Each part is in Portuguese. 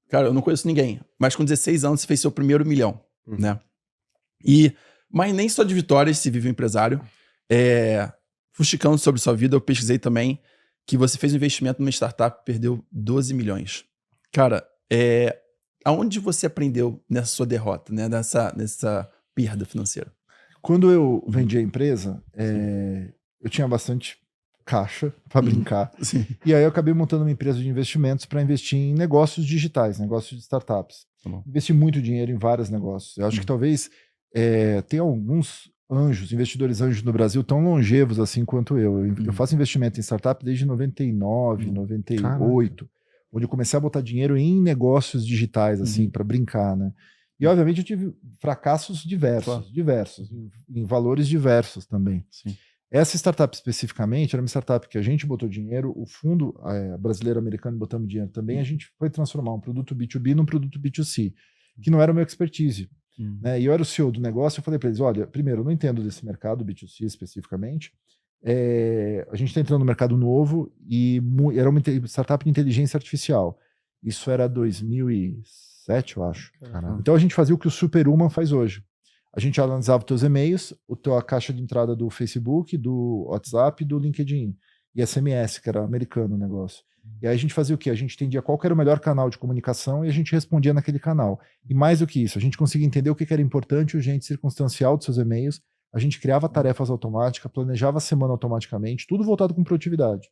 Cara, eu não conheço ninguém, mas com 16 anos você fez seu primeiro milhão, né? Mas nem só de vitórias se vive um empresário. Fusticando sobre sua vida, eu pesquisei também que você fez um investimento numa startup e perdeu 12 milhões. Cara, aonde você aprendeu nessa sua derrota, né? Nessa perda financeira? Quando eu vendi a empresa, eu tinha bastante caixa para brincar. Sim. E aí eu acabei montando uma empresa de investimentos para investir em negócios digitais, negócios de startups. Investi muito dinheiro em vários negócios. Eu acho que talvez tenha alguns investidores anjos no Brasil tão longevos assim quanto eu. Eu faço investimento em startup desde 99, 98, onde eu comecei a botar dinheiro em negócios digitais, assim, para brincar, né? E, obviamente, eu tive fracassos diversos, em valores diversos também. Sim. Essa startup especificamente era uma startup que a gente botou dinheiro, o fundo brasileiro-americano botamos dinheiro também, a gente foi transformar um produto B2B num produto B2C, que não era o meu expertise. Né? E eu era o CEO do negócio, eu falei para eles, olha, primeiro, eu não entendo desse mercado, B2C especificamente, a gente está entrando no mercado novo e era uma startup de inteligência artificial. Isso era 2007, eu acho. Caramba. Então a gente fazia o que o Superhuman faz hoje. A gente analisava os teus e-mails, a caixa de entrada do Facebook, do WhatsApp, do LinkedIn e SMS, que era americano o negócio. E aí a gente fazia o quê? A gente entendia qual que era o melhor canal de comunicação e a gente respondia naquele canal. E mais do que isso, a gente conseguia entender o que era importante, urgente, circunstancial dos seus e-mails, a gente criava tarefas automáticas, planejava a semana automaticamente, tudo voltado com produtividade.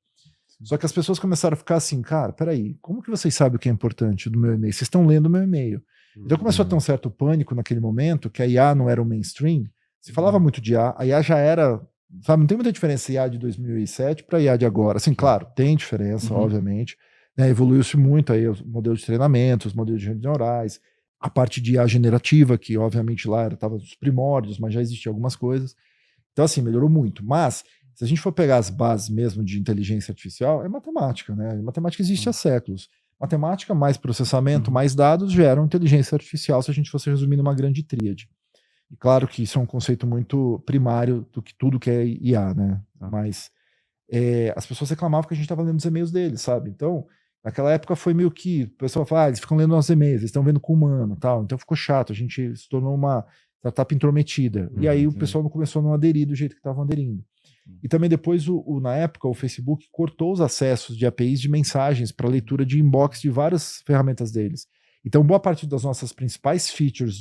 Só que as pessoas começaram a ficar assim, cara, peraí, como que vocês sabem o que é importante do meu e-mail? Vocês estão lendo o meu e-mail. Então começou a ter um certo pânico naquele momento, que a IA não era o mainstream. Se falava muito de IA, a IA já era, sabe, não tem muita diferença IA de 2007 para IA de agora. Assim, claro, tem diferença, obviamente. Né, evoluiu-se muito aí os modelos de treinamento, os modelos de redes neurais, a parte de IA generativa, que obviamente lá estava nos primórdios, mas já existiam algumas coisas. Então, assim, melhorou muito. Mas, se a gente for pegar as bases mesmo de inteligência artificial, é matemática, né? Matemática existe há séculos. Matemática, mais processamento, mais dados geram inteligência artificial, se a gente fosse resumir numa grande tríade. E claro que isso é um conceito muito primário do que tudo que é IA, né? Mas as pessoas reclamavam que a gente estava lendo os e-mails deles, sabe? Então, naquela época foi meio que o pessoal fala, eles ficam lendo nossos e-mails, eles estão vendo com o humano, tal. Então ficou chato, a gente se tornou uma startup intrometida. E aí o pessoal não começou a não aderir do jeito que estavam aderindo. E também depois, na época, o Facebook cortou os acessos de APIs de mensagens para leitura de inbox de várias ferramentas deles. Então, boa parte das nossas principais features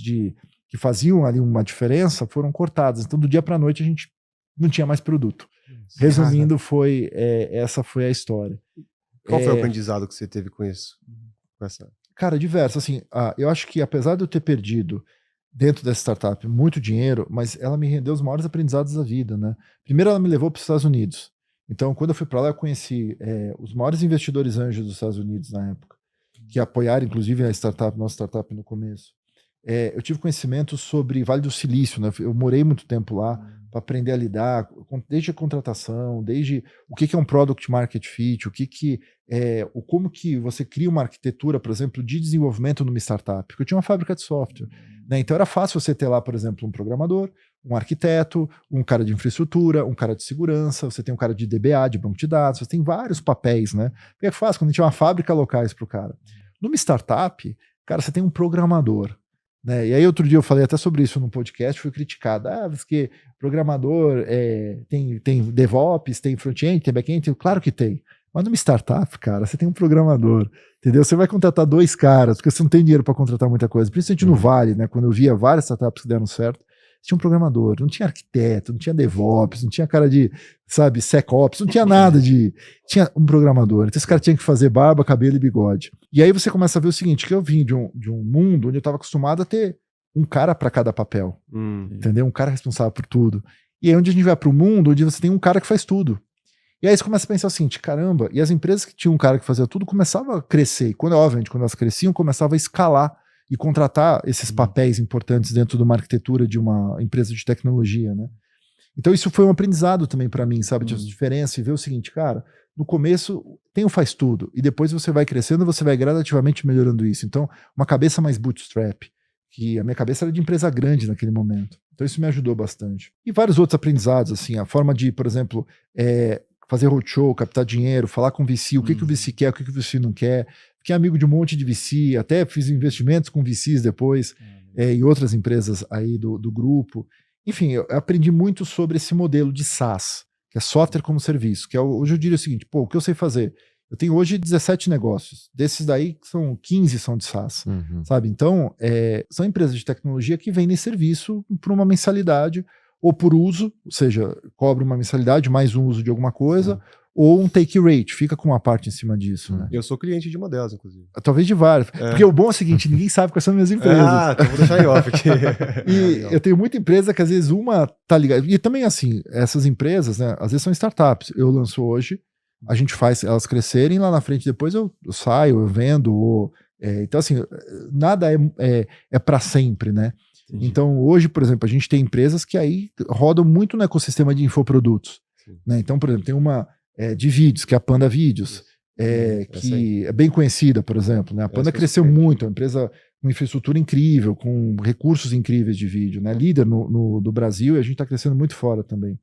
que faziam ali uma diferença foram cortadas. Então, do dia para a noite, a gente não tinha mais produto. Resumindo, essa foi a história. Qual foi o aprendizado que você teve com isso? Cara, diverso. Assim, eu acho que apesar de eu ter perdido dentro dessa startup muito dinheiro, mas ela me rendeu os maiores aprendizados da vida, né? Primeiro ela me levou para os Estados Unidos. Então, quando eu fui para lá, eu conheci os maiores investidores anjos dos Estados Unidos na época, que apoiaram, inclusive, nossa startup no começo. Eu tive conhecimento sobre Vale do Silício, né? Eu morei muito tempo lá para aprender a lidar, desde a contratação, desde o que é um product market fit, como que você cria uma arquitetura, por exemplo, de desenvolvimento numa startup, porque eu tinha uma fábrica de software, né? Então era fácil você ter lá, por exemplo, um programador, um arquiteto, um cara de infraestrutura, um cara de segurança, você tem um cara de DBA, de banco de dados, você tem vários papéis, né? Porque é fácil quando a gente tinha uma fábrica locais para o cara. Numa startup, cara, você tem um programador, né? E aí outro dia eu falei até sobre isso num podcast, fui criticado, porque programador tem DevOps, tem front-end, tem back-end, claro que tem, mas numa startup, cara, você tem um programador, entendeu? Você vai contratar 2 caras, porque você não tem dinheiro para contratar muita coisa, principalmente no Vale, né? Quando eu via várias startups que deram certo, tinha um programador, não tinha arquiteto, não tinha DevOps, não tinha cara de, sabe, SecOps, não tinha nada tinha um programador. Então esse cara tinha que fazer barba, cabelo e bigode. E aí você começa a ver o seguinte, que eu vim de um mundo onde eu estava acostumado a ter um cara para cada papel, entendeu? Um cara responsável por tudo. E aí onde a gente vai para o mundo onde você tem um cara que faz tudo. E aí você começa a pensar assim, caramba, e as empresas que tinham um cara que fazia tudo começavam a crescer. E obviamente, quando elas cresciam, começava a escalar e contratar esses papéis importantes dentro de uma arquitetura de uma empresa de tecnologia, né? Então isso foi um aprendizado também para mim, sabe, de diferença, e ver o seguinte, cara, no começo tem o faz tudo, e depois você vai crescendo, você vai gradativamente melhorando isso. Então, uma cabeça mais bootstrap, que a minha cabeça era de empresa grande naquele momento. Então isso me ajudou bastante. E vários outros aprendizados, assim, a forma de, por exemplo, fazer roadshow, captar dinheiro, falar com o VC, o que o VC quer, o que o VC não quer. fiquei amigo de um monte de VC, até fiz investimentos com VCs depois, em outras empresas aí do grupo. Enfim, eu aprendi muito sobre esse modelo de SaaS, que é software como serviço, que hoje eu diria o seguinte, o que eu sei fazer? Eu tenho hoje 17 negócios, desses daí 15 são de SaaS, sabe? Então, são empresas de tecnologia que vendem serviço por uma mensalidade ou por uso, ou seja, cobra uma mensalidade mais um uso de alguma coisa, ou um take rate, fica com uma parte em cima disso, né? Eu sou cliente de uma delas, inclusive. Talvez de várias. Porque o bom é o seguinte, ninguém sabe quais são as minhas empresas. Então vou deixar em off aqui. E eu tenho muita empresa que às vezes uma tá ligada. E também assim, essas empresas, né, às vezes são startups. Eu lanço hoje, a gente faz elas crescerem, lá na frente depois eu saio, eu vendo. Então assim, nada é para sempre, né? Entendi. Então hoje, por exemplo, a gente tem empresas que aí rodam muito no ecossistema de infoprodutos. Né? Então, por exemplo, tem uma de vídeos, que é a Panda Vídeos, que é bem conhecida, por exemplo. Né? A Panda cresceu muito, é uma empresa com infraestrutura incrível, com recursos incríveis de vídeo, né? Líder do Brasil, e a gente está crescendo muito fora também.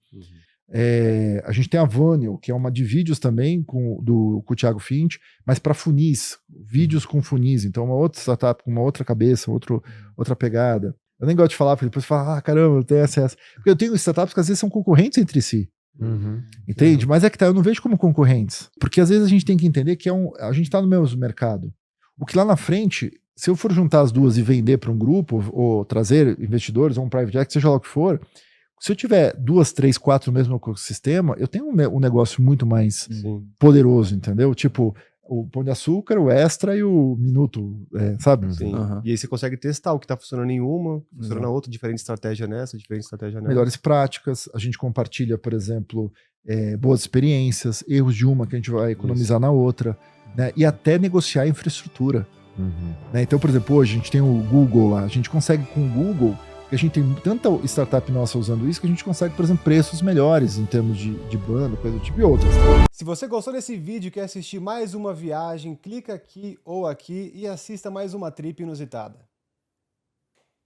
A gente tem a Vaniel, que é uma de vídeos também com o Thiago Finch, mas para funis, vídeos com funis. Então, uma outra startup com uma outra cabeça, outra pegada. Eu nem gosto de falar, porque depois fala, caramba, eu tenho acesso. Porque eu tenho startups que às vezes são concorrentes entre si. Entende? Mas é que eu não vejo como concorrentes. Porque às vezes a gente tem que entender que a gente está no mesmo mercado. O que lá na frente, se eu for juntar as duas e vender para um grupo, ou trazer investidores, ou um private equity, seja lá o que for, se eu tiver 2, 3, 4 no mesmo ecossistema, eu tenho um negócio muito mais poderoso, entendeu? Tipo, o Pão de Açúcar, o Extra e o Minuto, sabe? Sim. E aí você consegue testar o que está funcionando em uma, funciona na outra, diferente estratégia nessa, diferente estratégia nessa. Melhores práticas, a gente compartilha, por exemplo, boas experiências, erros de uma que a gente vai economizar na outra, né? E até negociar a infraestrutura. Né? Então, por exemplo, hoje a gente tem o Google lá, a gente consegue com o Google, a gente tem tanta startup nossa usando isso, que a gente consegue, por exemplo, preços melhores em termos de banda, coisa do tipo e outras. Se você gostou desse vídeo e quer assistir mais uma viagem, clica aqui ou aqui e assista mais uma trip inusitada.